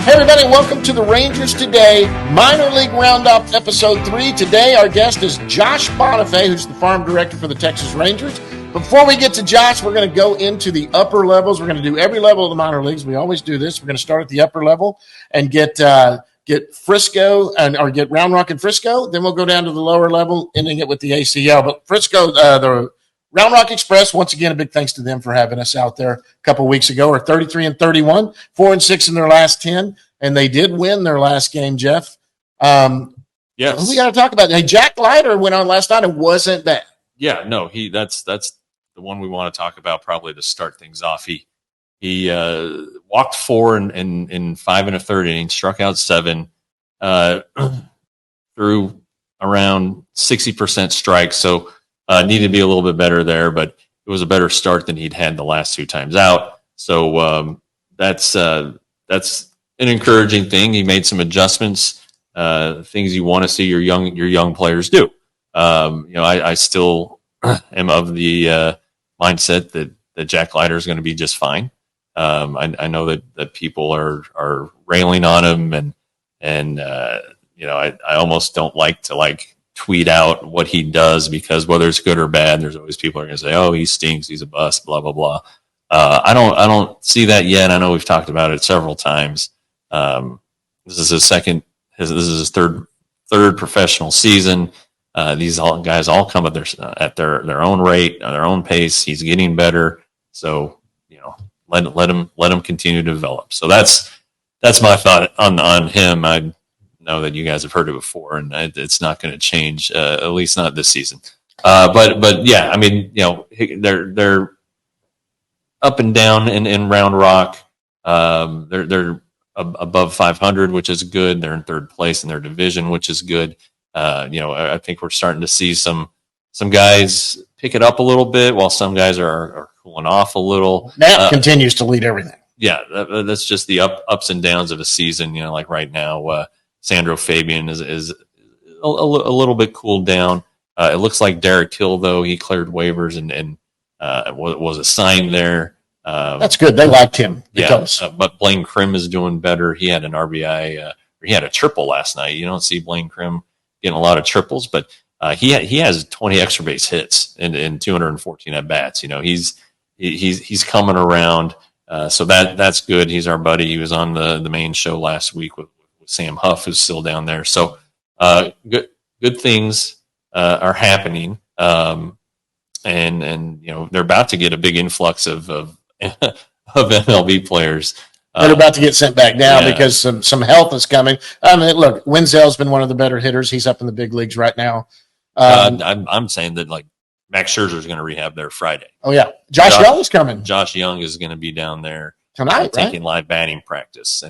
Hey everybody, welcome to the Rangers Today Minor League Roundup Episode 3. Today our guest is Josh Bonifay, who's the farm director for the Texas Rangers. Before we get to Josh, we're going to go into the upper levels. We're going to do every level of the minor leagues. We always do this. We're going to start at the upper level and get Frisco or get Round Rock and Frisco. Then we'll go down to the lower level, ending it with the ACL. But Frisco, the Round Rock Express, once again, a big thanks to them for having us out there a couple weeks ago. Are 33-31, 4-6 in their last 10, and they did win their last game, Jeff. Yes. We got to talk about it. Hey, Jack Leiter went on last night and wasn't bad. Yeah, no, that's the one we want to talk about probably to start things off. He walked 4 in 5 1/3 innings, struck out 7, threw around 60% strikes, so needed to be a little bit better there, but it was a better start than he'd had the last 2 times out. So that's an encouraging thing. He made some adjustments, things you want to see your young players do. I still am of the mindset that Jack Leiter is going to be just fine. I know that people are railing on him, and I almost don't like to tweet out what he does, because whether it's good or bad, there's always people who are going to say, "Oh, he stinks, he's a bust," blah blah blah. I don't see that yet. I know we've talked about it several times. This is this is his third professional season. These guys all come at their own rate, at their own pace. He's getting better, so let him continue to develop. So that's my thought on him. I know that you guys have heard it before, and it's not going to change, at least not this season. But yeah, I mean, they're up and down in Round Rock. They're above 500, which is good. They're in 3rd place in their division, which is good. I think we're starting to see some guys pick it up a little bit, while some guys are cooling off a little. Matt continues to lead everything. Yeah, that's just the ups and downs of a season. Like right now, Sandro Fabian is a little bit cooled down. It looks like Derek Hill, though, he cleared waivers and was assigned there. That's good. They liked him. But Blaine Krim is doing better. He had an RBI. He had a triple last night. You don't see Blaine Krim getting a lot of triples, but he has 20 extra base hits in 214 at bats. He's coming around. So that's good. He's our buddy. He was on the main show last week with Sam Huff, who's still down there. So good things are happening. And they're about to get a big influx of MLB players. They're about to get sent back down because some health is coming. I mean, look, Wenzel's been one of the better hitters. He's up in the big leagues right now. I'm saying that Max Scherzer is going to rehab there Friday. Oh yeah, Josh Young is coming. Josh Young is going to be down there tonight, taking live batting practice,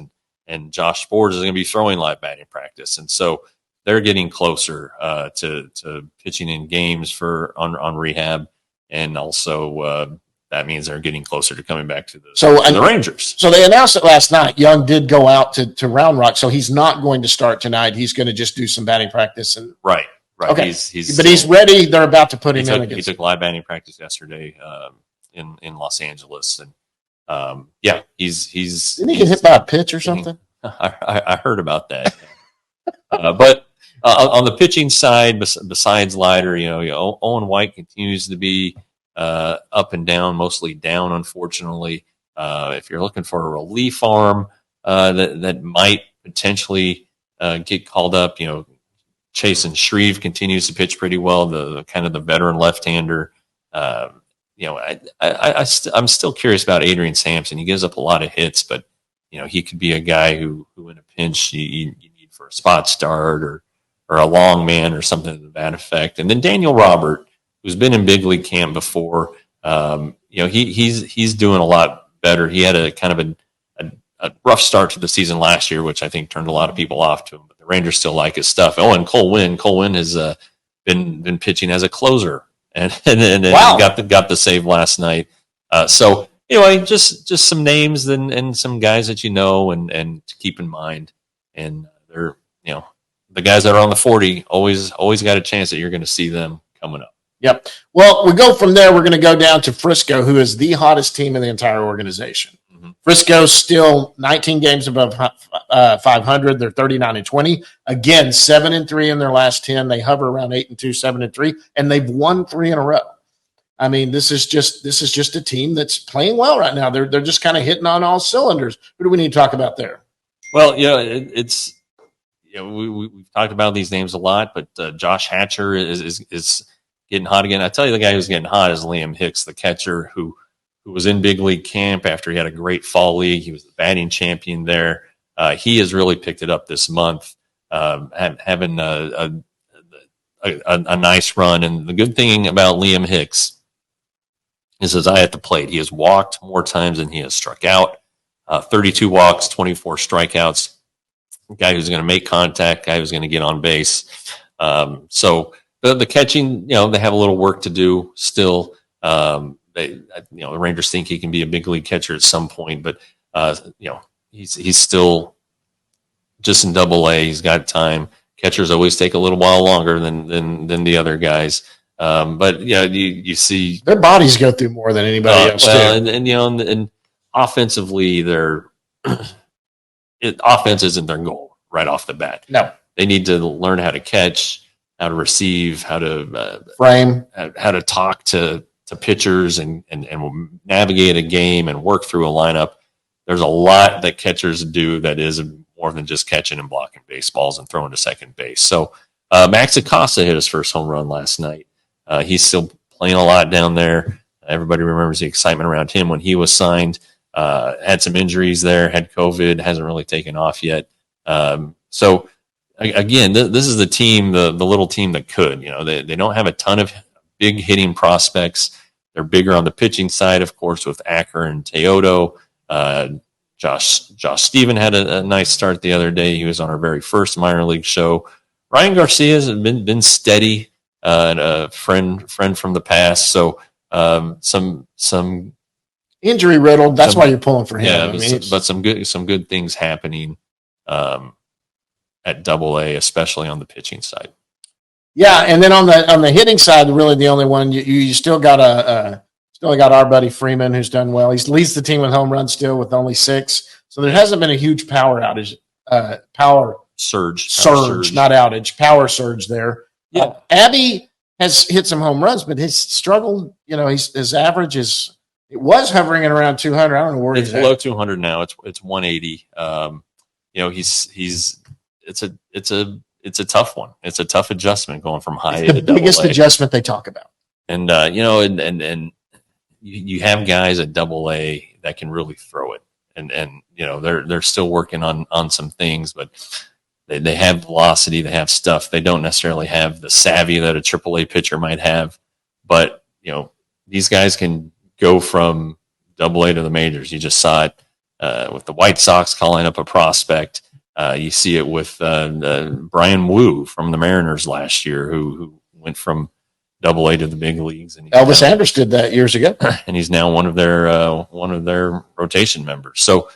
and Josh Sports is going to be throwing live batting practice, and so they're getting closer to pitching in games on rehab, and also that means they're getting closer to coming back to the Rangers. So they announced it last night. Young did go out to Round Rock, so he's not going to start tonight. He's going to just do some batting practice. And Right. Okay. He's ready. They're about to put him in. He took live batting practice yesterday in Los Angeles, and he's didn't he get hit by a pitch or something? I heard about that. But on the pitching side, besides Leiter, Owen White continues to be up and down, mostly down, unfortunately. If you're looking for a relief arm that might potentially get called up, Chasen Shreve continues to pitch pretty well, the kind of the veteran left-hander. I'm still curious about Adrian Sampson. He gives up a lot of hits, but he could be a guy who in a pinch you need for a spot start or a long man or something to that effect. And then Daniel Robert, who's been in big league camp before, he's doing a lot better. He had a kind of a rough start to the season last year, which I think turned a lot of people off to him. But the Rangers still like his stuff. Oh, and Cole Winn has been pitching as a closer, and wow. got the save last night. So anyway, just some names and some guys that and to keep in mind. And they're the guys that are on the 40 always got a chance that you're going to see them coming up. Yep. Well, we go from there. We're going to go down to Frisco, who is the hottest team in the entire organization. Frisco's still 19 games above 500. They're 39-20. Again, 7-3 in their last 10. They hover around 8-2, 7-3, and they've won 3 in a row. I mean, this is just a team that's playing well right now. They're just kind of hitting on all cylinders. What do we need to talk about there? Well, it's we've talked about these names a lot, but Josh Hatcher is getting hot again. I tell you, the guy who's getting hot is Liam Hicks, the catcher who was in big league camp after he had a great fall league. He was the batting champion there. He has really picked it up this month, having a nice run. And the good thing about Liam Hicks is his eye at the plate. He has walked more times than he has struck out. 32 walks, 24 strikeouts. A guy who's going to make contact, guy who's going to get on base. So the catching, they have a little work to do still. The Rangers think he can be a big league catcher at some point, but he's still just in Double-A. He's got time. Catchers always take a little while longer than the other guys. But you see their bodies go through more than anybody else. Well, and offensively, offense isn't their goal right off the bat. No, they need to learn how to catch, how to receive, how to frame, how to talk to pitchers and navigate a game and work through a lineup. There's a lot that catchers do that is more than just catching and blocking baseballs and throwing to second base. So Max Acosta hit his first home run last night. He's still playing a lot down there. Everybody remembers the excitement around him when he was signed. Had some injuries there, had COVID, hasn't really taken off yet. So again, this is the team, the little team that could. They don't have a ton of big hitting prospects. They're bigger on the pitching side, of course, with Acker and Teodo. Josh Stephen had a nice start the other day. He was on our very first minor league show. Ryan Garcia has been steady, and a friend from the past. So some injury riddled. That's why you're pulling for him. Yeah, but some good things happening at Double-A, especially on the pitching side. Yeah, and then on the hitting side, really the only one you still got our buddy Freeman, who's done well. He leads the team with home runs still with only 6. So there hasn't been a huge power surge, not outage, power surge there. Yeah, Abby has hit some home runs, but his struggle, his average was hovering at around 200. I don't know where it's below 200 now. It's 180. It's a tough one. It's a tough adjustment going from high to Double-A. Biggest adjustment they talk about. And and you have guys at Double-A that can really throw it, and they're still working on some things, but they have velocity, they have stuff. They don't necessarily have the savvy that a AAA pitcher might have, but these guys can go from Double-A to the majors. You just saw it with the White Sox calling up a prospect. You see it with Brian Wu from the Mariners last year, who went from Double-A to the big leagues. And Elvis Andrus did that years ago, and he's now one of their rotation members. So,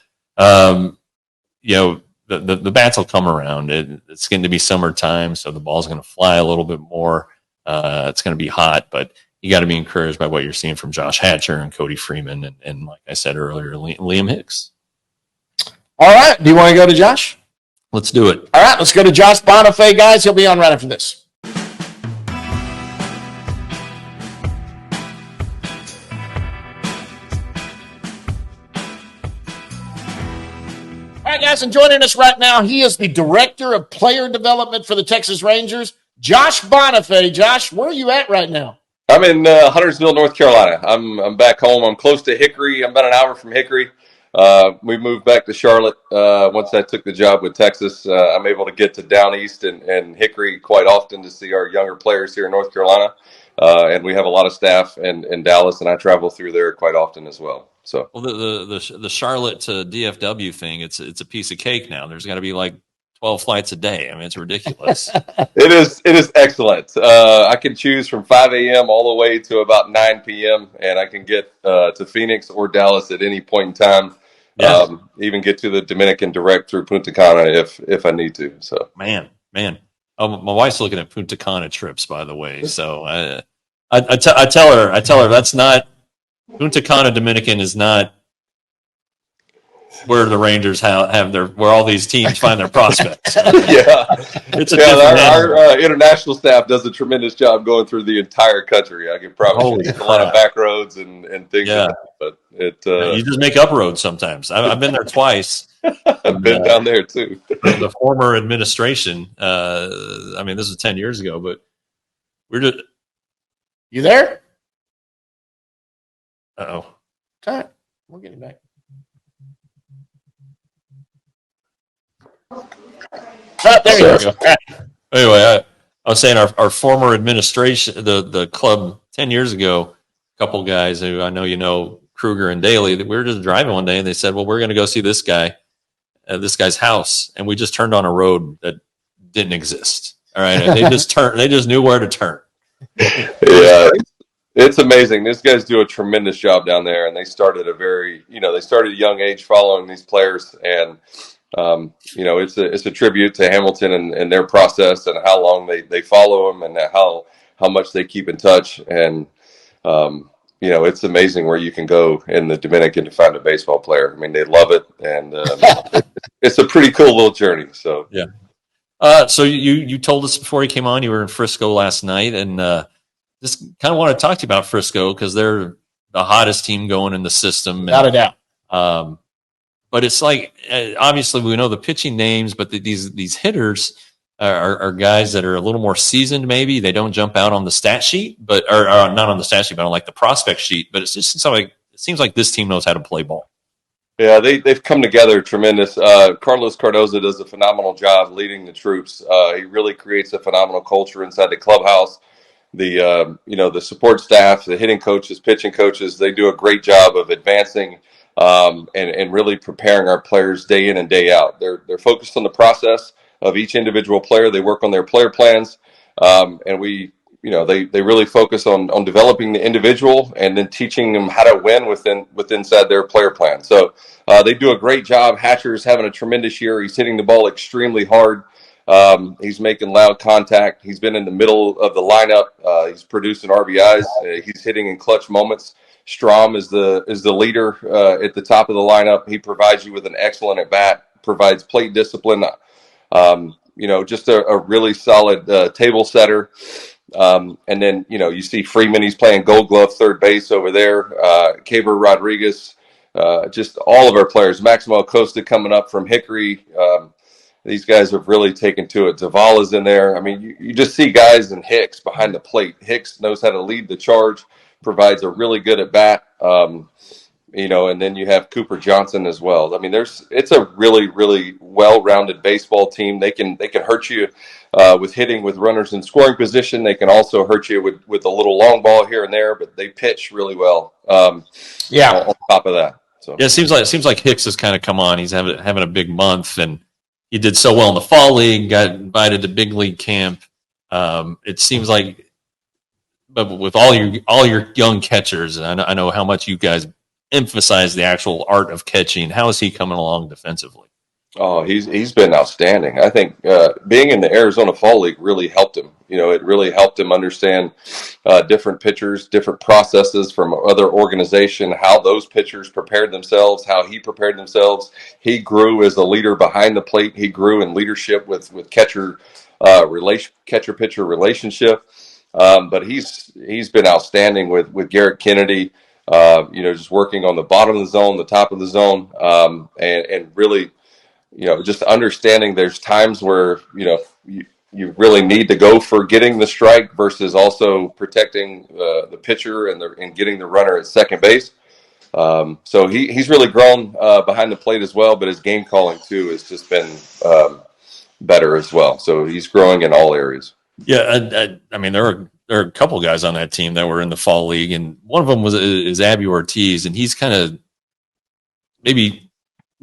the bats will come around. It's going to be summertime, so the ball's going to fly a little bit more. It's going to be hot, but you got to be encouraged by what you're seeing from Josh Hatcher and Cody Freeman, and like I said earlier, Liam Hicks. All right, do you want to go to Josh? Let's do it. All right, let's go to Josh Bonifay, guys. He'll be on right after this. All right, guys, and joining us right now, he is the Director of Player Development for the Texas Rangers, Josh Bonifay. Josh, where are you at right now? I'm in Huntersville, North Carolina. I'm back home. I'm close to Hickory. I'm about an hour from Hickory. We moved back to Charlotte once I took the job with Texas. I'm able to get to Down East and Hickory quite often to see our younger players here in North Carolina. And we have a lot of staff in Dallas, and I travel through there quite often as well. So, well, the Charlotte to DFW thing, it's a piece of cake now. There's got to be like 12 flights a day. I mean, it's ridiculous. It is excellent. I can choose from 5 a.m. all the way to about 9 p.m. and I can get to Phoenix or Dallas at any point in time. Yes. Even get to the Dominican direct through Punta Cana if I need to. So, man. Oh, my wife's looking at Punta Cana trips, by the way. So I tell her that's not Punta Cana Dominican is not where the Rangers where all these teams find their prospects. Yeah, It's our international staff does a tremendous job going through the entire country. I can promise you, there's a lot of back roads and things. Yeah, like that, but you just make up roads sometimes. I've been there twice. I've been down there too. The former administration. I mean, this is 10 years ago, but we're just. You there? Uh-oh. Okay, we're getting back. Oh, there you go. Anyway, I was saying our former administration, the club 10 years ago, a couple guys who I know you know, Kruger and Daly, we were just driving one day and they said, well, we're going to go see this guy's house. And we just turned on a road that didn't exist. All right. And they just knew where to turn. Yeah. It's amazing. These guys do a tremendous job down there, and they started at a young age following these players, and it's a tribute to Hamilton and their process and how long they follow them and how much they keep in touch. And it's amazing where you can go in the Dominican to find a baseball player. I mean, they love it, and it's a pretty cool little journey. So yeah. So you told us before you came on you were in Frisco last night, and just kind of want to talk to you about Frisco because they're the hottest team going in the system. Without a doubt. But it's like, obviously we know the pitching names, but these hitters are guys that are a little more seasoned. Maybe they don't jump out on the stat sheet, but or not on the stat sheet, but on like the prospect sheet. But it seems like this team knows how to play ball. Yeah, they've come together tremendous. Carlos Cardoza does a phenomenal job leading the troops. He really creates a phenomenal culture inside the clubhouse. The support staff, the hitting coaches, pitching coaches, they do a great job of advancing and really preparing our players day in and day out. They're focused on the process of each individual player. They work on their player plans, and they really focus on developing the individual and then teaching them how to win inside their player plan. So they do a great job. Hatcher's having a tremendous year. He's hitting the ball extremely hard. He's making loud contact. He's been in the middle of the lineup. He's producing RBIs. He's hitting in clutch moments. Strom is the leader at the top of the lineup. He provides you with an excellent at bat. Provides plate discipline. Just a really solid table setter. And then you see Freeman. He's playing Gold Glove third base over there. Caber Rodriguez. Just all of our players. Maximo Acosta coming up from Hickory. These guys have really taken to it. Zavala's in there. I mean, you just see guys and Hicks behind the plate. Hicks knows how to lead the charge, provides a really good at bat. And then you have Cooper Johnson as well. I mean, it's a really, really well-rounded baseball team. They can hurt you with hitting with runners in scoring position. They can also hurt you with a little long ball here and there, but they pitch really well. On top of that. So yeah, it seems like Hicks has kind of come on. He's having a big month, and he did so well in the fall league, got invited to big league camp. It seems like, but with all your young catchers, and I know how much you guys emphasize the actual art of catching. How is he coming along defensively? Oh, he's been outstanding. I think being in the Arizona Fall League really helped him. It really helped him understand different pitchers, different processes from other organization, how those pitchers prepared themselves, how he prepared themselves. He grew as a leader behind the plate. He grew in leadership with catcher pitcher relationship. But he's been outstanding with Garrett Kennedy. Just working on the bottom of the zone, the top of the zone, and really. Just understanding there's times where, you really need to go for getting the strike versus also protecting the pitcher and getting the runner at second base. So he's really grown behind the plate as well, but his game calling too has just been better as well. So he's growing in all areas. Yeah, I mean there are a couple guys on that team that were in the fall league, and one of them is Abby Ortiz, and he's kind of maybe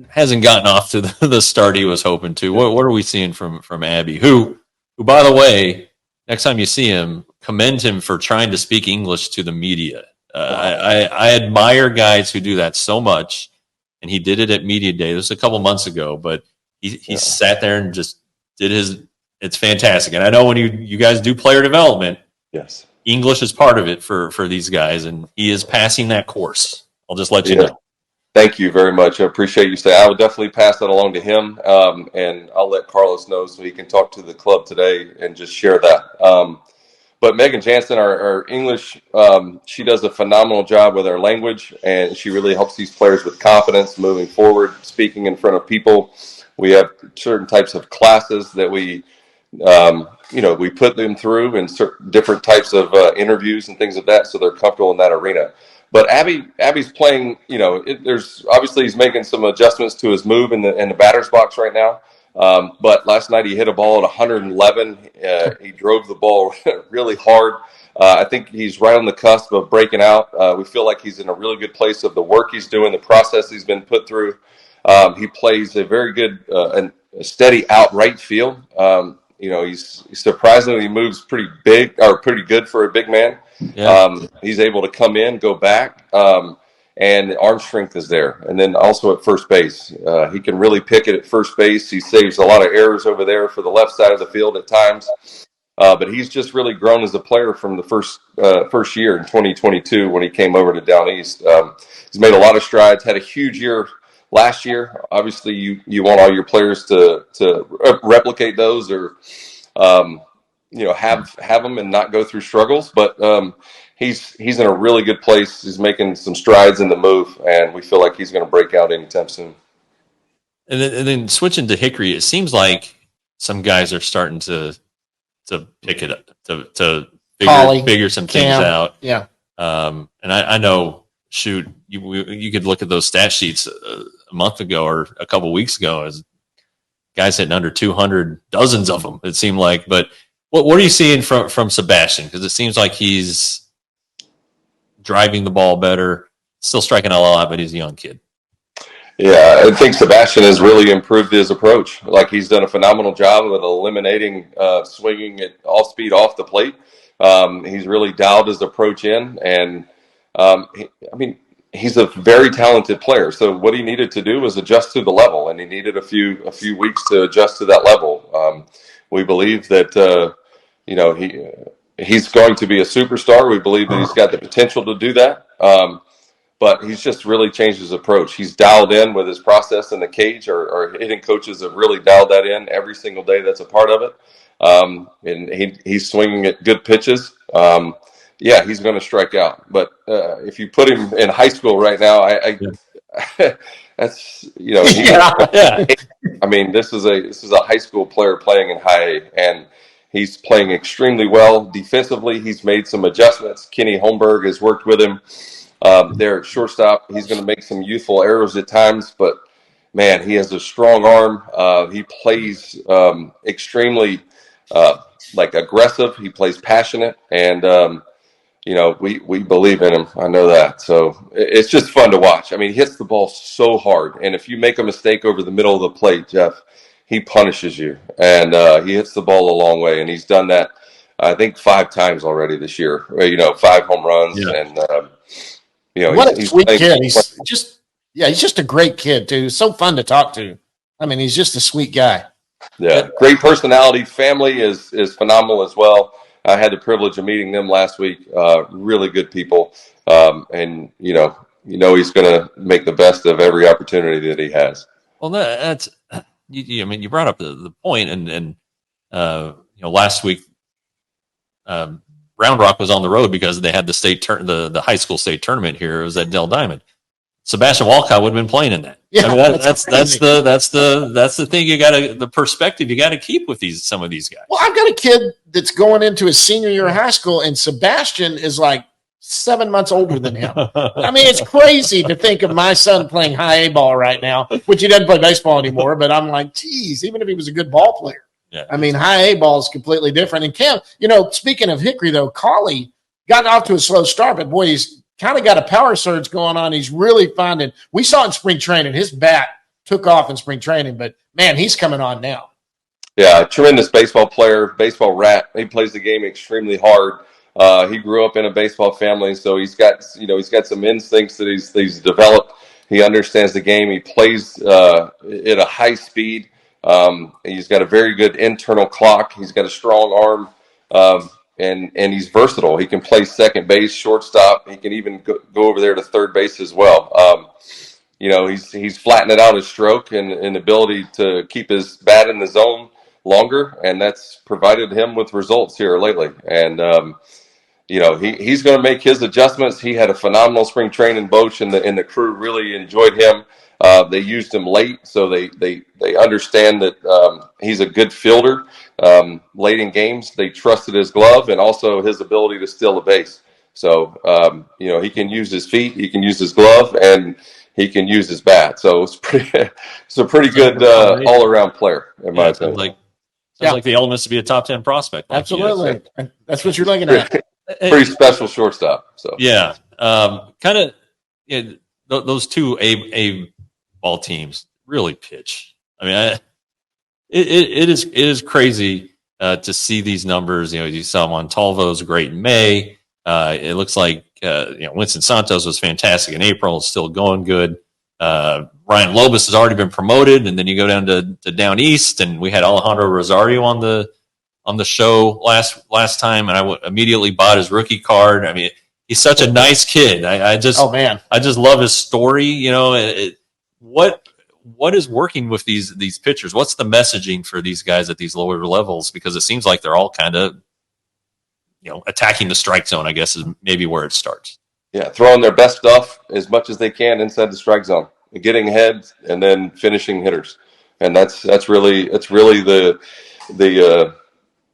hasn't gotten off to the start he was hoping to. What are we seeing from Abby? Who, by the way, next time you see him, commend him for trying to speak English to the media. I admire guys who do that so much, and he did it at Media Day. This was a couple months ago, but he sat there and just did his. It's fantastic, and I know when you guys do player development, yes, English is part of it for these guys, and he is passing that course. I'll just let you know. Thank you very much. I appreciate you saying. I will definitely pass that along to him, and I'll let Carlos know so he can talk to the club today and just share that. But Megan Jansen, our English, she does a phenomenal job with our language, and she really helps these players with confidence moving forward, speaking in front of people. We have certain types of classes that we put them through and different types of interviews and things of that, so they're comfortable in that arena. But Abby's playing. There's obviously he's making some adjustments to his move in the batter's box right now. But last night he hit a ball at 111. He drove the ball really hard. I think he's right on the cusp of breaking out. We feel like he's in a really good place of the work he's doing, the process he's been put through. He plays a very good and steady out right field. He's surprisingly moves pretty big or pretty good for a big man. Yeah. He's able to come in, go back, and arm strength is there. And then also at first base, he can really pick it at first base. He saves a lot of errors over there for the left side of the field at times. But he's just really grown as a player from the first year in 2022 when he came over to Down East. He's made a lot of strides, had a huge year last year. Obviously, you want all your players to replicate those or have them and not go through struggles. But he's in a really good place. He's making some strides in the move, and we feel like he's going to break out anytime soon. And then switching to Hickory, it seems like some guys are starting to pick it up, to figure some things out. Yeah. And I know, shoot, you could look at those stat sheets a month ago or a couple of weeks ago as guys hitting under 200, dozens of them, it seemed like. But what are you seeing from Sebastian? Because it seems like he's driving the ball better, still striking out a lot, but he's a young kid. Yeah, I think Sebastian has really improved his approach. Like, he's done a phenomenal job with eliminating swinging at all speed off the plate. He's really dialed his approach in, and he's a very talented player. So what he needed to do was adjust to the level, and he needed a few weeks to adjust to that level. We believe that he's going to be a superstar. We believe that he's got the potential to do that. But he's just really changed his approach. He's dialed in with his process in the cage. Our hitting coaches have really dialed that in every single day. That's a part of it. And he's swinging at good pitches. He's going to strike out. But if you put him in high school right now, that's I mean, this is a high school player playing in high A, and he's playing extremely well defensively. He's made some adjustments. Kenny Holmberg has worked with him. There at shortstop, he's going to make some youthful errors at times, but man, he has a strong arm. He plays extremely aggressive. He plays passionate, and we believe in him. I know that. So it's just fun to watch. I mean, he hits the ball so hard, and if you make a mistake over the middle of the plate, Jeff, he punishes you, and he hits the ball a long way, and he's done that, I think, 5 times already this year. 5 home runs, and. What a sweet kid. He's just a great kid, too. So fun to talk to. I mean, he's just a sweet guy. Yeah, great personality. Family is phenomenal as well. I had the privilege of meeting them last week. Really good people. And he's going to make the best of every opportunity that he has. Well, that's you brought up the point, and last week Round Rock was on the road because they had the high school state tournament here. It was at Dell Diamond. Sebastian Walcott would have been playing in that. Yeah, I mean, that's the thing the perspective you got to keep with some of these guys. Well, I've got a kid that's going into his senior year of high school, and Sebastian is like 7 months older than him. I mean, it's crazy to think of my son playing high A ball right now, which he doesn't play baseball anymore. But I'm like, geez, even if he was a good ball player. Yeah. I mean, high A ball is completely different. And Cam, speaking of Hickory, though, Collie got off to a slow start, but boy, he's kind of got a power surge going on. He's really finding – we saw in spring training, his bat took off in spring training, but, man, he's coming on now. Yeah, tremendous baseball player, baseball rat. He plays the game extremely hard. He grew up in a baseball family, so he's got some instincts that he's developed. He understands the game. He plays at a high speed. He's got a very good internal clock. He's got a strong arm, and he's versatile. He can play second base, shortstop. He can even go over there to third base as well. he's flattening out his stroke and ability to keep his bat in the zone longer, and that's provided him with results here lately. And he's going to make his adjustments. He had a phenomenal spring training. Boch and the crew really enjoyed him. They used him late, so they understand that he's a good fielder. Late in games, they trusted his glove and also his ability to steal the base. So he can use his feet, he can use his glove, and he can use his bat. So it's a pretty good all around player in my opinion. Sounds like the elements to be a top 10 prospect. Absolutely, that's what you're looking at. Pretty special shortstop. So yeah, those two A ball teams really pitch. I mean, it is crazy to see these numbers. You saw Montalvo's great in May. It looks like Winston Santos was fantastic in April. It's still going good. Ryan Lobus has already been promoted, and then you go down to down east, and we had Alejandro Rosario on the show last time, and I immediately bought his rookie card. I mean, he's such a nice kid. I just love his story. What is working with these pitchers? What's the messaging for these guys at these lower levels? Because it seems like they're all kind of attacking the strike zone, I guess, is maybe where it starts. Yeah, throwing their best stuff as much as they can inside the strike zone, getting ahead, and then finishing hitters, and that's really the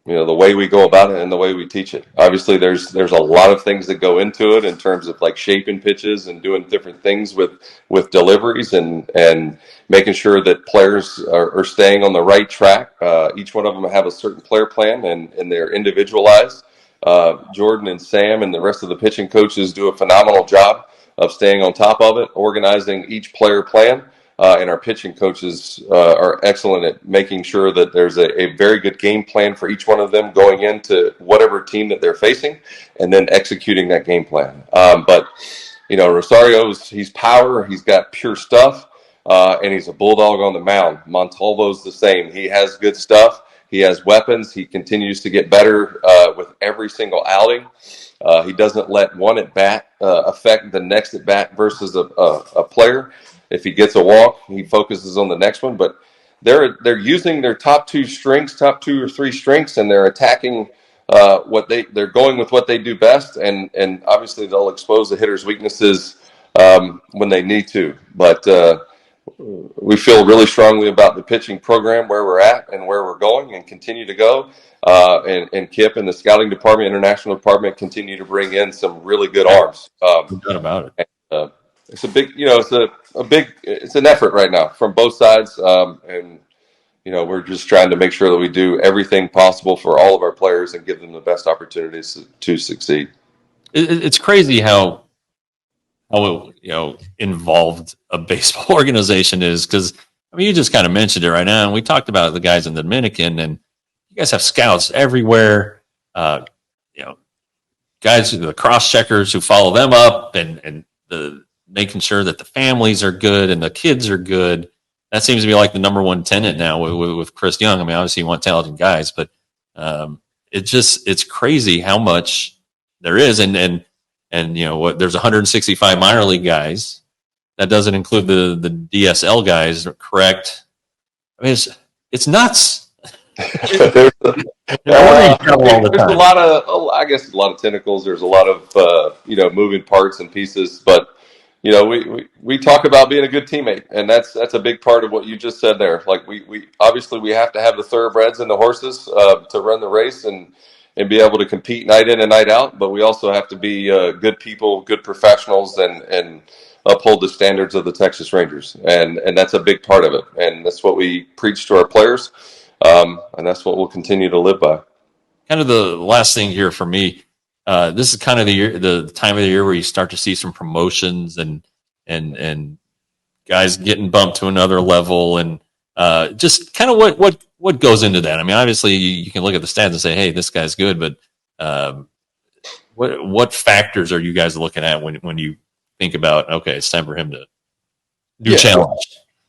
way we go about it and the way we teach it. Obviously, there's a lot of things that go into it in terms of like shaping pitches and doing different things with deliveries and making sure that players are staying on the right track. Each one of them have a certain player plan and they're individualized. Jordan and Sam and the rest of the pitching coaches do a phenomenal job of staying on top of it, organizing each player plan. And our pitching coaches are excellent at making sure that there's a very good game plan for each one of them going into whatever team that they're facing and then executing that game plan. But he's power, he's got pure stuff, and he's a bulldog on the mound. Montalvo's the same. He has good stuff. He has weapons. He continues to get better with every single outing. He doesn't let one at bat affect the next at bat versus a player. If he gets a walk, he focuses on the next one. But they're using their top two or three strengths, and they're attacking they're going with what they do best. And obviously they'll expose the hitter's weaknesses when they need to. But we feel really strongly about the pitching program, where we're at and where we're going and continue to go. And Kip and the scouting department, international department continue to bring in some really good arms. No doubt about it. It's a big, it's an effort right now from both sides. And we're just trying to make sure that we do everything possible for all of our players and give them the best opportunities to succeed. It's crazy how involved a baseball organization is, because you just kind of mentioned it right now, and we talked about the guys in the Dominican, and you guys have scouts everywhere. Guys, the cross checkers who follow them up, and the making sure that the families are good and the kids are good. That seems to be like the number one tenet now with Chris Young. I mean, obviously you want talented guys, but it's crazy how much there is, and there's 165 minor league guys. That doesn't include the DSL guys, correct? I mean, it's nuts. There's a lot of tentacles. There's a lot of moving parts and pieces, but we talk about being a good teammate, and that's a big part of what you just said there. Like we obviously we have to have the thoroughbreds and the horses to run the race and be able to compete night in and night out, but we also have to be good people, good professionals, and uphold the standards of the Texas Rangers, and that's a big part of it, and that's what we preach to our players, and that's what we'll continue to live by. Kind of the last thing here for me, this is kind of the time of the year where you start to see some promotions and guys getting bumped to another level, and just kind of what goes into that. I mean, obviously you can look at the stats and say, hey, this guy's good, but what factors are you guys looking at when you think about, okay, it's time for him to do challenge?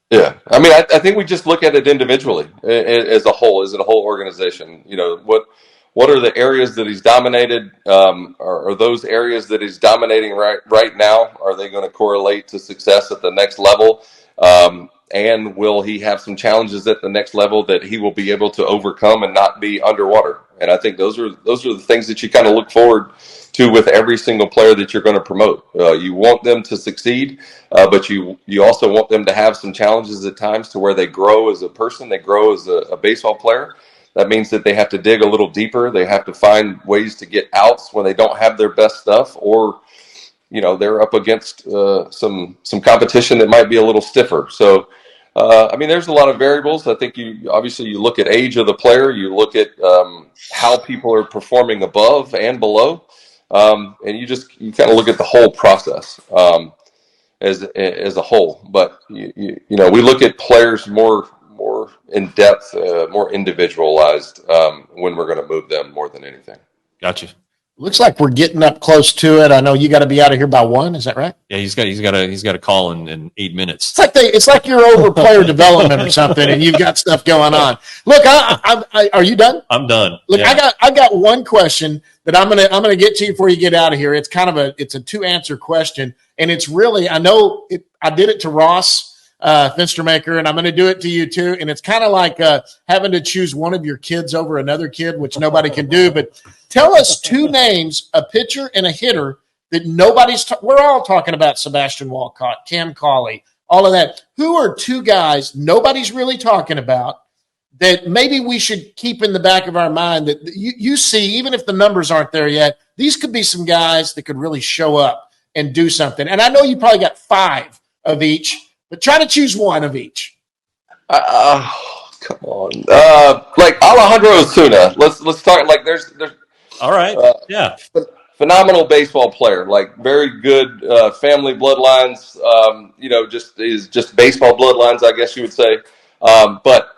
Yeah, I mean, I think we just look at it individually as a whole organization. What what are the areas that he's dominated? Are those areas that he's dominating right now, are they going to correlate to success at the next level? And will he have some challenges at the next level that he will be able to overcome and not be underwater? And I think those are the things that you kind of look forward to with every single player that you're going to promote. You want them to succeed, but you also want them to have some challenges at times to where they grow as a person, they grow as a baseball player. That means that they have to dig a little deeper. They have to find ways to get outs when they don't have their best stuff, or they're up against some competition that might be a little stiffer. So, there's a lot of variables. I think you look at age of the player, you look at how people are performing above and below, and you kind of look at the whole process as a whole. But we look at players more in depth, more individualized when we're going to move them more than anything. Gotcha. Looks like we're getting up close to it. I know you got to be out of here by 1. Is that right? Yeah, he's got a call in 8 minutes. It's like you're over player development or something, and you've got stuff going on. Look, are you done? I'm done. Look, yeah. I got one question that I'm gonna get to you before you get out of here. It's kind of a 2-answer question, and it's really, I know I did it to Ross Finstermaker, and I'm going to do it to you too. And it's kind of like having to choose one of your kids over another kid, which nobody can do. But tell us 2 names, a pitcher and a hitter that we're all talking about: Sebastian Walcott, Cam Cauley, all of that. Who are 2 guys nobody's really talking about that maybe we should keep in the back of our mind that you see, even if the numbers aren't there yet, these could be some guys that could really show up and do something? And I know you probably got 5 of each, but try to choose 1 of each. Come on. Like Alejandro Osuna. Let's talk. Like there's all right. Yeah. Phenomenal baseball player. Like very good family bloodlines. Just baseball bloodlines, I guess you would say. But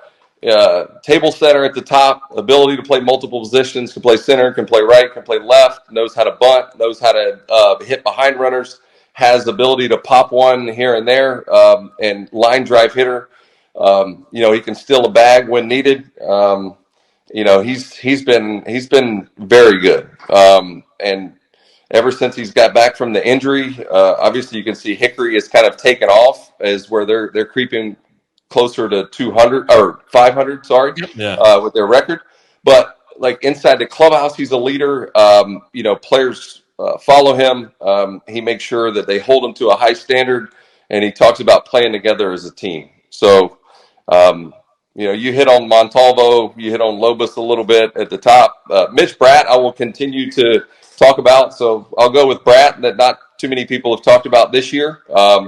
table center at the top, ability to play multiple positions, can play center, can play right, can play left, knows how to bunt, knows how to hit behind runners. Has the ability to pop one here and there, and line drive hitter. He can steal a bag when needed. He's been very good. And ever since he's got back from the injury, obviously you can see Hickory is kind of taken off as where they're creeping closer to 200 or 500. Sorry, with their record. But like inside the clubhouse, he's a leader. Players follow him. He makes sure that they hold him to a high standard, and he talks about playing together as a team. So, you hit on Montalvo, you hit on Lobos a little bit at the top. Mitch Bratt, I will continue to talk about. So I'll go with Bratt, that not too many people have talked about this year.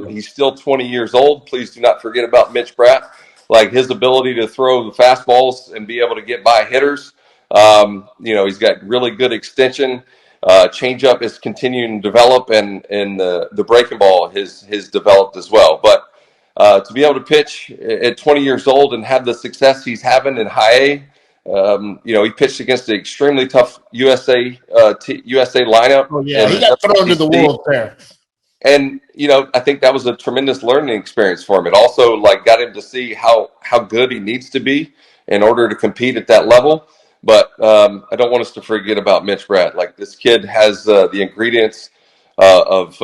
He's still 20 years old. Please do not forget about Mitch Bratt. Like his ability to throw the fastballs and be able to get by hitters. He's got really good extension. Changeup is continuing to develop, and the breaking ball has developed as well. But to be able to pitch at 20 years old and have the success he's having in high A, he pitched against an extremely tough USA lineup. Oh yeah, he got thrown to the wolves there. And I think that was a tremendous learning experience for him. It also got him to see how good he needs to be in order to compete at that level. But I don't want us to forget about Mitch Bratt. Like this kid has the ingredients of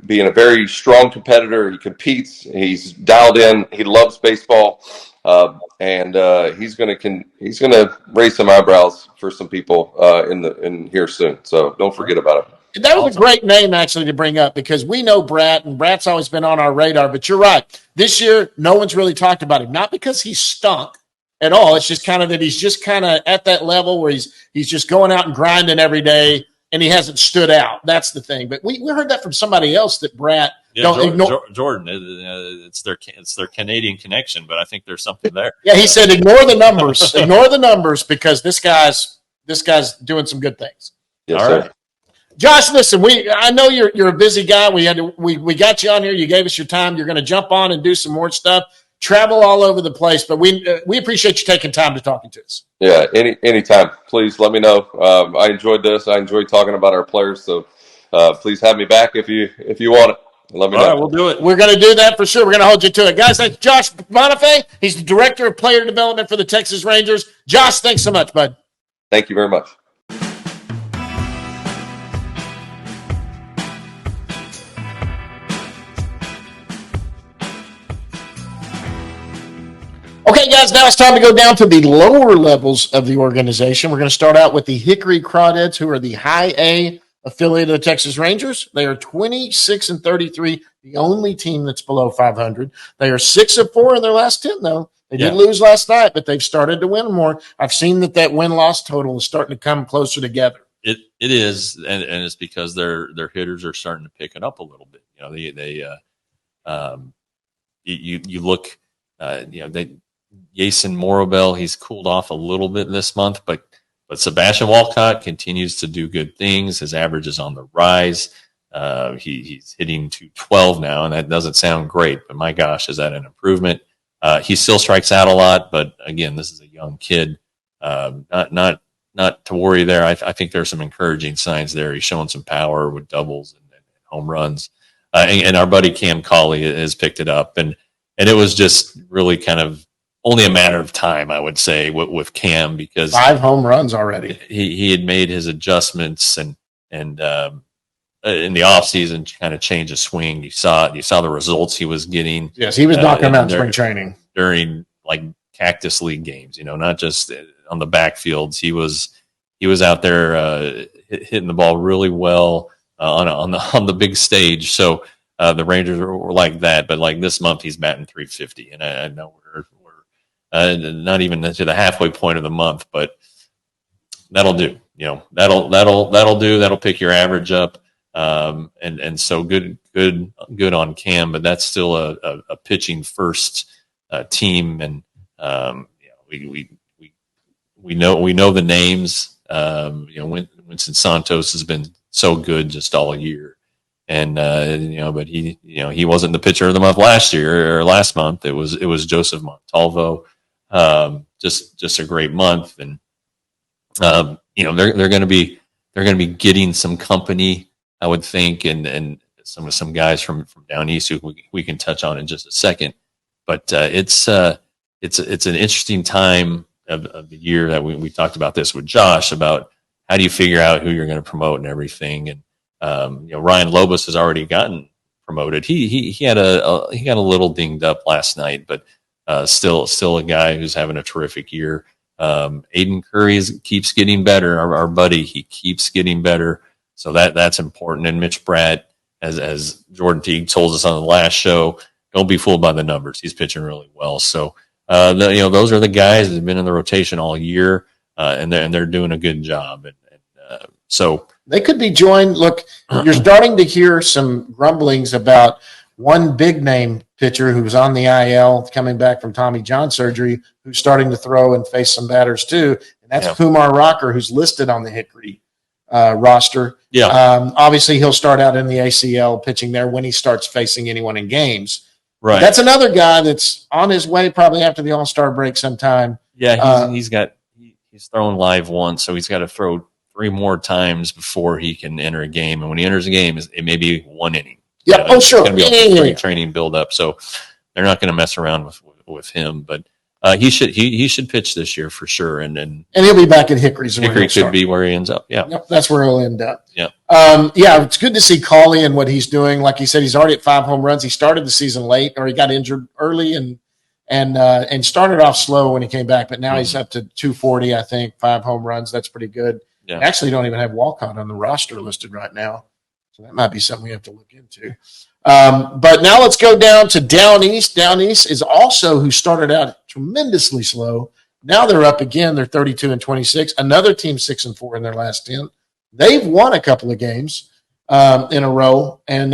being a very strong competitor. He competes. He's dialed in. He loves baseball, and he's gonna raise some eyebrows for some people in here soon. So don't forget about it. That was a great name actually to bring up, because we know Bratt, and Bratt's always been on our radar. But you're right. This year, no one's really talked about him. Not because he stunk at all. It's just kind of that he's just kind of at that level where he's just going out and grinding every day, and he hasn't stood out. That's the thing. But we heard that from somebody else, that Bratt don't ignore Jordan. It's their Canadian connection, but I think there's something there. Yeah, he said ignore the numbers, ignore the numbers, because this guy's doing some good things. Yes, all sir. right. Josh, listen, I know you're a busy guy. We got you on here. You gave us your time. You're going to jump on and do some more stuff. Travel all over the place, but we appreciate you taking time to talking to us. Yeah, anytime. Please let me know. I enjoyed this. I enjoyed talking about our players. So please have me back if you want it. Let me know. All right, we'll do it. We're going to do that for sure. We're going to hold you to it. Guys, that's Josh Bonifay. He's the Director of Player Development for the Texas Rangers. Josh, thanks so much, bud. Thank you very much. Okay, guys, now it's time to go down to the lower levels of the organization. We're going to start out with the Hickory Crawdads, who are the high A affiliate of the Texas Rangers. They are 26-33, the only team that's below 500. They are 6-4 in their last 10, though. They did lose last night, but they've started to win more. I've seen that win-loss total is starting to come closer together. It is, and it's because their hitters are starting to pick it up a little bit. You know, you look, Jason Morabel, he's cooled off a little bit this month, but Sebastian Walcott continues to do good things. His average is on the rise. He's hitting 212 now, and that doesn't sound great, but my gosh, is that an improvement? He still strikes out a lot, but again, this is a young kid. Not to worry there. I think there's some encouraging signs there. He's showing some power with doubles and home runs. And our buddy Cam Cauley has picked it up, and it was just really kind of only a matter of time, I would say, with Cam, because 5 home runs already. He had made his adjustments and in the offseason kind of changed his swing. You saw the results he was getting. Yes, he was knocking them out in spring training during like Cactus League games. You know, not just on the backfields. He was out there hitting the ball really well on the big stage. So the Rangers were like that, but like this month he's batting 350, and I know we're not even to the halfway point of the month, but that'll do. You know, that'll do. That'll pick your average up. And so good on Cam, but that's still a pitching first team, and we know the names. Winston Santos has been so good just all year, and but he wasn't the pitcher of the month last year or last month. It was Joseph Montalvo. Just a great month, and they're going to be getting some company, I would think, and some guys from down east who we can touch on in just a second. But it's an interesting time of the year that we talked about this with Josh about how do you figure out who you're going to promote and everything. And Ryan Lobos has already gotten promoted. He got a little dinged up last night, but still a guy who's having a terrific year. Aiden Curry keeps getting better. Our buddy, he keeps getting better. So that's important. And Mitch Bratt, as Jordan Teague told us on the last show, don't be fooled by the numbers. He's pitching really well. So those are the guys that have been in the rotation all year, and they're doing a good job. And so they could be joined. Look, you're starting to hear some grumblings about one big name pitcher who was on the IL coming back from Tommy John surgery, who's starting to throw and face some batters too. And that's Kumar Rocker, who's listed on the Hickory roster. Yeah. Obviously he'll start out in the ACL pitching there when he starts facing anyone in games. Right. That's another guy that's on his way probably after the All-Star break sometime. Yeah. He's thrown live once, so he's got to throw 3 more times before he can enter a game. And when he enters a game, it may be 1 inning. Yeah. Sure. It's going to be a training build up. So they're not going to mess around with him, but he should pitch this year for sure. And he'll be back at Hickory's. Hickory could be where he ends up. Yeah. Yep, that's where he'll end up. Yeah. It's good to see Cauley and what he's doing. Like he said, he's already at 5 home runs. He started the season late, or he got injured early and started off slow when he came back, but now he's up to 240, I think, 5 home runs. That's pretty good. Yeah. Actually, don't even have Walcott on the roster listed right now. So that might be something we have to look into. But now let's go down to Down East. Down East is also who started out tremendously slow. Now they're up again. They're 32-26. Another team 6-4 in their last 10. They've won a couple of games in a row. And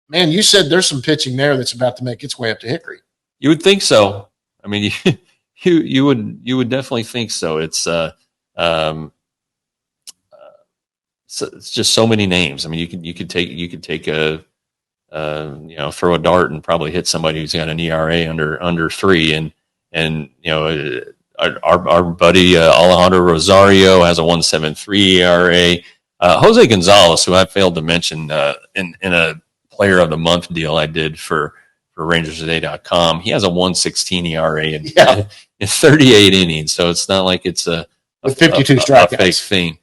man, you said there's some pitching there that's about to make its way up to Hickory. You would think so. I mean, you would definitely think so. It's it's just so many names. I mean, you could take a throw a dart and probably hit somebody who's got an ERA under 3, and our buddy Alejandro Rosario has a 1.73 ERA. Jose Gonzalez, who I failed to mention in a Player of the Month deal I did for RangersToday.com, he has a 1.16 ERA in 38 innings. So it's not like it's a with 52 a strikeouts. fake thing.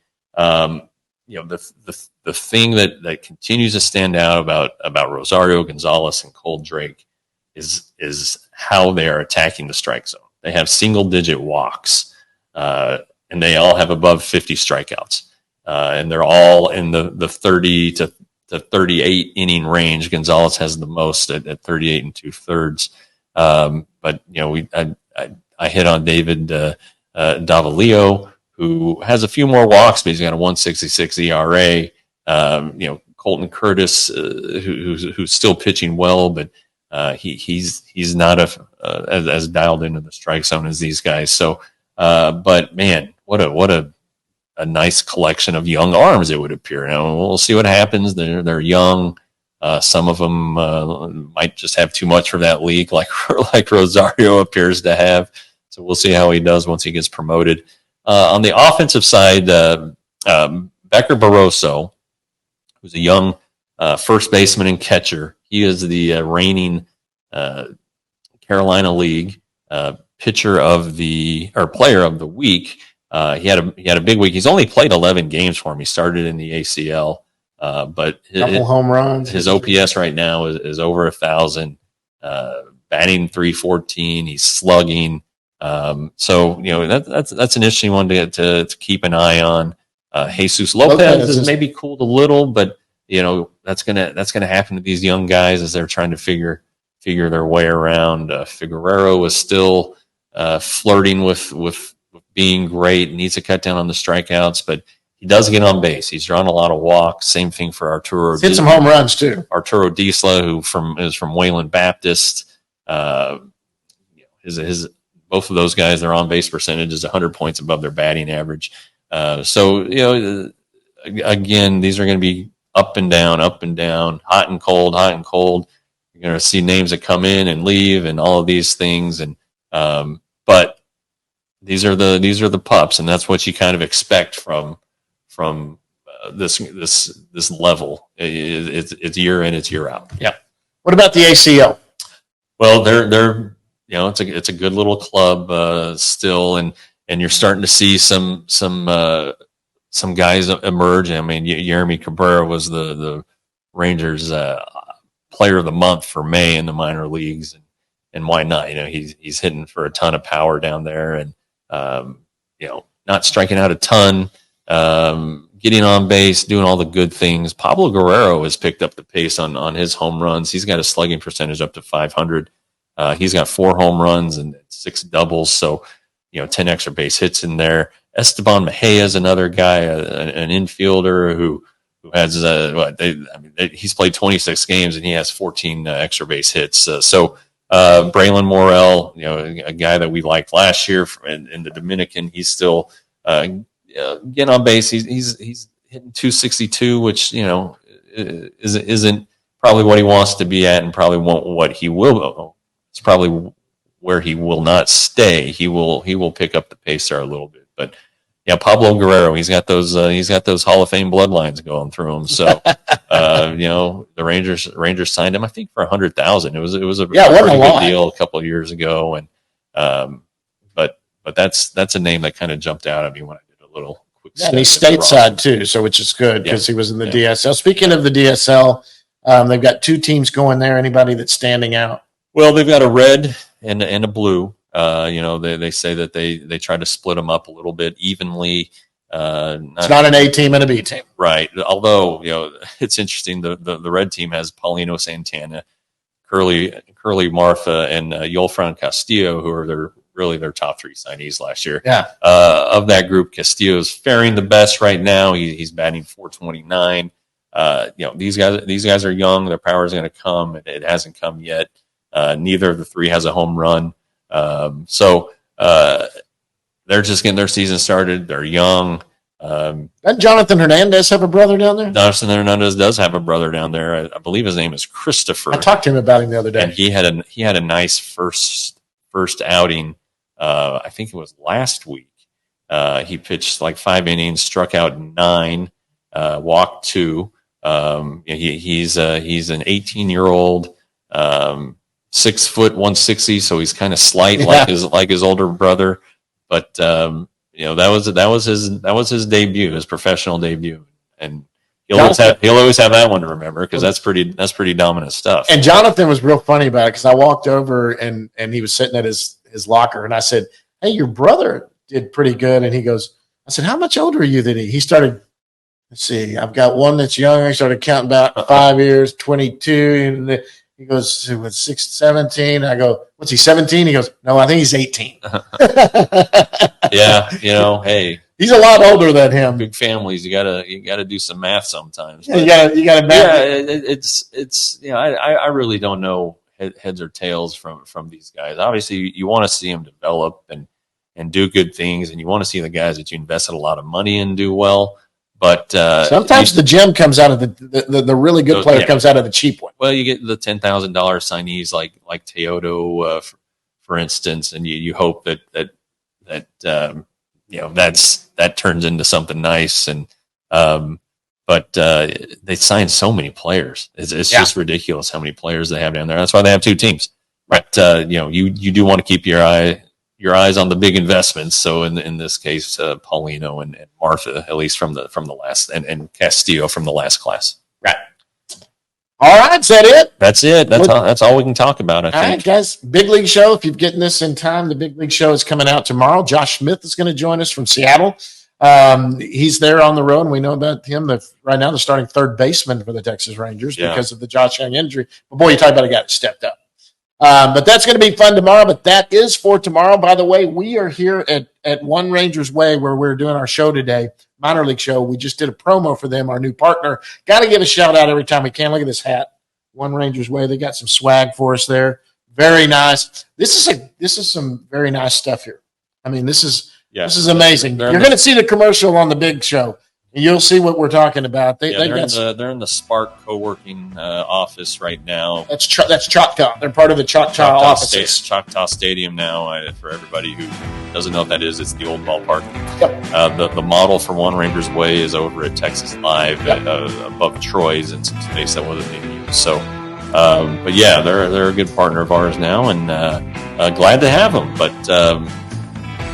The thing that continues to stand out about Rosario, Gonzalez, and Cole Drake is how they are attacking the strike zone. They have single-digit walks, and they all have above 50 strikeouts, and they're all in the 30 to 38 inning range. Gonzalez has the most at 38 and 2/3. But I hit on David Davalillo, who has a few more walks, but he's got a 1.66 ERA. Colton Curtis, who's still pitching well, but he's not as dialed into the strike zone as these guys. So, but man, what a nice collection of young arms it would appear. Now we'll see what happens. They're young. Some of them might just have too much for that league, like Rosario appears to have. So we'll see how he does once he gets promoted. On the offensive side, Becker Barroso, who's a young first baseman and catcher, he is the reigning Carolina League player of the week. He had a big week. He's only played 11 games for him. He started in the ACL, but couple home runs. His OPS right now is over 1,000. Batting .314. He's slugging. So that's an interesting one to keep an eye on. Jesus Lopez has maybe cooled a little, but that's gonna happen to these young guys as they're trying to figure their way around. Figueroa is still flirting with being great. Needs to cut down on the strikeouts, but he does get on base. He's drawn a lot of walks. Same thing for Arturo. Hit some home runs too. Arturo Disla, who is from Wayland Baptist. His both of those guys, their on base percentage is 100 points above their batting average. So again, these are going to be up and down, hot and cold. You're going to see names that come in and leave, and all of these things. And but these are the pups, and that's what you kind of expect from this level. It's year in, it's year out. Yeah. What about the ACL? Well, they're it's a good little club still, and you're starting to see some guys emerge. I mean, Jeremy Cabrera was the Rangers player of the month for May in the minor leagues, and why not? He's hitting for a ton of power down there, and not striking out a ton, getting on base, doing all the good things. Pablo Guerrero has picked up the pace on his home runs. He's got a slugging percentage up to 500. He's got 4 home runs and 6 doubles, so 10 extra base hits in there. Esteban Mejia is another guy, an infielder who has he's played 26 games and he has 14 extra base hits. So Braylon Morel, a guy that we liked last year in the Dominican, he's still getting on base. He's hitting 262, which isn't probably what he wants to be at, and probably won't what he will. It's probably where he will not stay. He will pick up the pace there a little bit, but yeah, Pablo Guerrero, he's got those Hall of Fame bloodlines going through him. So the Rangers signed him, I think, for $100,000. It was a pretty good deal a couple of years ago, and but that's a name that kind of jumped out at me when I did a little quick. Yeah, and he's stateside too, so which is good because he was in the DSL. Speaking of the DSL, they've got 2 teams going there. Anybody that's standing out? Well, they've got a red and a blue. They say that they try to split them up a little bit evenly. It's not an A team and a B team, right? Although it's interesting. The red team has Paulino Santana, Curly Martha, and Yolfran Castillo, who are their top 3 signees last year. Yeah. Of that group, Castillo is faring the best right now. He's batting .429. These guys are young. Their power is going to come. It hasn't come yet. Neither of the 3 has a home run. So they're just getting their season started. They're young. Doesn't Jonathan Hernandez have a brother down there? Jonathan Hernandez does have a brother down there. I believe his name is Christopher. I talked to him about him the other day. And he had a nice first outing. I think it was last week. He pitched like 5 innings, struck out 9, walked 2. He's an 18-year-old. 6 foot 160, so he's kind of slight like his older brother, but that was his debut, his professional debut, and he'll always have that one to remember because that's pretty dominant stuff. And Jonathan was real funny about it because I walked over and he was sitting at his locker, and I said, "Hey, your brother did pretty good," and he goes, "I said, how much older are you than he?" He started. Let's see, I've got one that's young. I started counting about 5 years, 22. And he goes, with 17. I go, what's he, 17? He goes, no, I think he's 18. Yeah, hey. He's a lot older than him. Big families, you gotta do some math sometimes. Yeah, you gotta math. Yeah, it's I really don't know heads or tails from these guys. Obviously, you want to see them develop and do good things, and you want to see the guys that you invested a lot of money in do well. But sometimes the gem comes out of the really good player comes out of the cheap one. Well, you get the $10,000 signees like Teodo, for instance, and you hope that that turns into something nice. And but they signed so many players. It's just ridiculous how many players they have down there. That's why they have two teams. But you do want to keep your eyes on the big investments. So in this case, Paulino and Martha, at least from the last, and Castillo from the last class. Right. All right. Is that it? That's it. That's all we can talk about. I think. All right, guys. Big League Show. If you're getting this in time, the Big League Show is coming out tomorrow. Josh Smith is going to join us from Seattle. He's there on the road, and we know about him. Right now, they're starting third baseman for the Texas Rangers because of the Josh Young injury. But boy, you talk about a guy that stepped up. But that's going to be fun tomorrow. But that is for tomorrow. By the way, we are here at One Rangers Way where we're doing our show today, minor league show. We just did a promo for them, our new partner. Got to give a shout out every time we can. Look at this hat, One Rangers Way. They got some swag for us there. Very nice. This is some very nice stuff here. I mean, this is amazing. You're going to see the commercial on the big show. You'll see what we're talking about. They're in the Spark co-working office right now. That's Choctaw. They're part of the Choctaw offices. Choctaw Stadium now. For everybody who doesn't know what that is, it's the old ballpark. Yep. The model for One Rangers Way is over at Texas Live above Troy's and some space that wasn't being used. So, but yeah, they're a good partner of ours now, and glad to have them. But.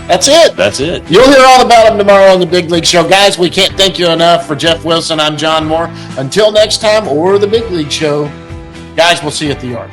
That's it. That's it. You'll hear all about them tomorrow on the Big League Show. Guys, we can't thank you enough. For Jeff Wilson, I'm John Moore. Until next time, or the Big League Show, guys, we'll see you at the yard.